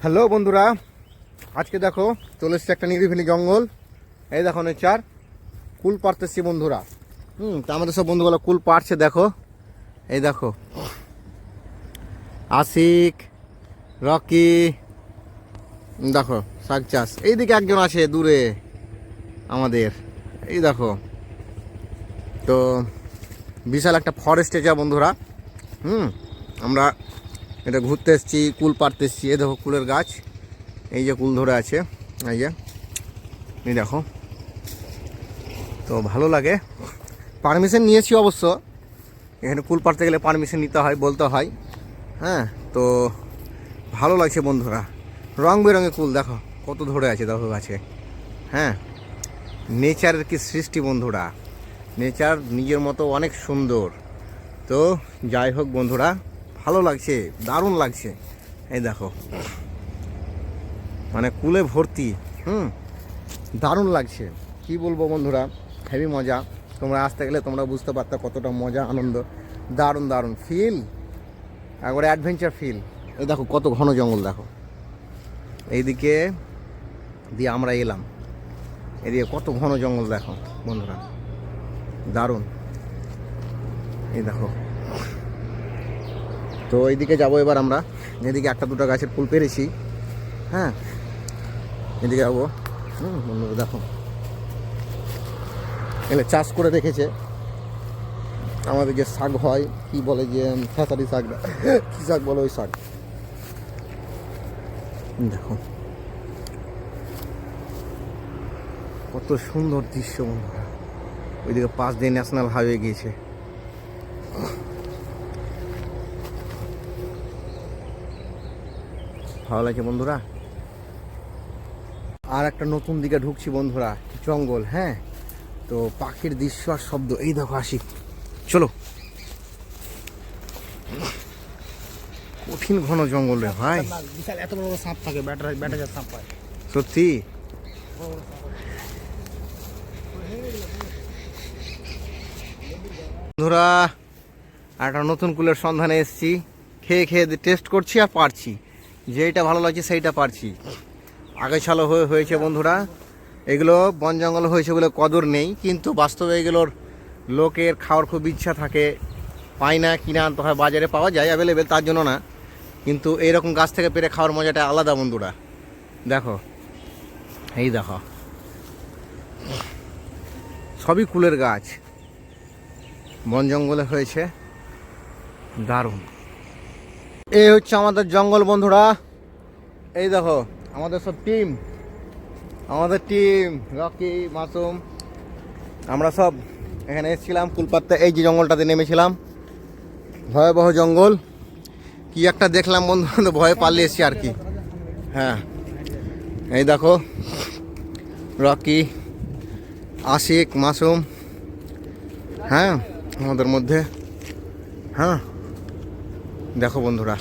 Hello বন্ধুরা, আজকে দেখো চলে এসছে একটা নিরিবিলি জঙ্গল। এই দেখো নেচার, কুল পাড়তেছি বন্ধুরা। তা আমাদের সব বন্ধুগুলো কুল পাড়ছে। দেখো, এই দেখো আশিক, রকি, দেখো শাক চাষ। এইদিকে একজন আছে দূরে আমাদের, এই দেখো। তো বিশাল একটা ফরেস্টে যা বন্ধুরা। আমরা এটা ঘুরতে এসেছি, কুল পাড়তে এসেছি। এই দেখো কুলের গাছ, এই যে কুল ধরে আছে, এই যে এই দেখো। তো ভালো লাগে, পারমিশন নিয়েছি অবশ্য। এখানে কুল পাড়তে গেলে পারমিশন নিতে হয়, বলতে হয়। হ্যাঁ, তো ভালো লাগছে বন্ধুরা। রং বেরঙের কুল দেখো কত ধরে আছে, দেখো গাছে। হ্যাঁ, নেচারের কি সৃষ্টি বন্ধুরা, নেচার নিজের মতো অনেক সুন্দর। তো যাই হোক বন্ধুরা, ভালো লাগছে, দারুণ লাগছে। এই দেখো মানে কুলে ভর্তি, দারুণ লাগছে। কি বলবো বন্ধুরা, হেভি মজা। তোমরা আসতে গেলে তোমরা বুঝতে পারতে কতটা মজা, আনন্দ, দারুণ দারুণ ফিল, একবারে অ্যাডভেঞ্চার ফিল। এই দেখো কত ঘন জঙ্গল, দেখো এইদিকে দিয়ে আমরা এলাম, এদিকে কত ঘন জঙ্গল দেখো বন্ধুরা, দারুণ। এই দেখো, তো এইদিকে যাবো এবার আমরা। এদিকে একটা দুটো গাছের ফুল পেরেছি। হ্যাঁ, এদিকে যাবো। বন্ধুরা দেখো, এখানে চাষ করে রেখেছে। আমাদের যে শাক হয়, কি বলে যে খেসারি শাক, কী শাক বলে ওই শাক। দেখো কত সুন্দর দৃশ্য বন্ধুরা। ওইদিকে পাশ দিয়ে ন্যাশনাল হাইওয়ে গিয়েছে। ভালো লাগছে বন্ধুরা। আর একটা নতুন দিকে ঢুকছি বন্ধুরা, জঙ্গল। হ্যাঁ, তো পাখির দৃশ্য আর শব্দ, এই দেখো আসি, চলো। কঠিন ঘন জঙ্গল রে ভাই, বিশাল এত বড় সাপ থাকে, ব্যাটা সাপ পায় সত্যি। বন্ধুরা একটা নতুন কুলের সন্ধানে এসেছি, খেয়ে খেয়ে টেস্ট করছি আর পারছি, যেইটা ভালো লাগছে সেইটা পারছি। আগে সালও হয়েছে বন্ধুরা, এগুলো বন জঙ্গল হয়েছে বলে কদর নেই, কিন্তু বাস্তবে এগুলোর লোকের খাওয়ার খুব ইচ্ছা থাকে, পায় না, কিনে আনতে হয়। বাজারে পাওয়া যায় অ্যাভেলেবেল, তার জন্য না, কিন্তু এইরকম গাছ থেকে পেরে খাওয়ার মজাটা আলাদা বন্ধুরা। দেখো, এই দেখো সবই কুলের গাছ, বন জঙ্গলে হয়েছে, দারুণ। এই হচ্ছে আমাদের জঙ্গল বন্ধুরা। এই দেখো আমাদের সব টিম, আমাদের টিম রকি, মাসুম, আমরা সব এখানে এসেছিলাম কুল পাড়তে। এই যে জঙ্গলটাতে নেমেছিলাম, ভয়াবহ জঙ্গল। কি একটা দেখলাম বন্ধু, ভয়ে পালিয়ে এসেছি আর কি। হ্যাঁ, এই দেখো রকি, আশিক, মাসুম, হ্যাঁ আমাদের মধ্যে। হ্যাঁ দেখো বন্ধুরা।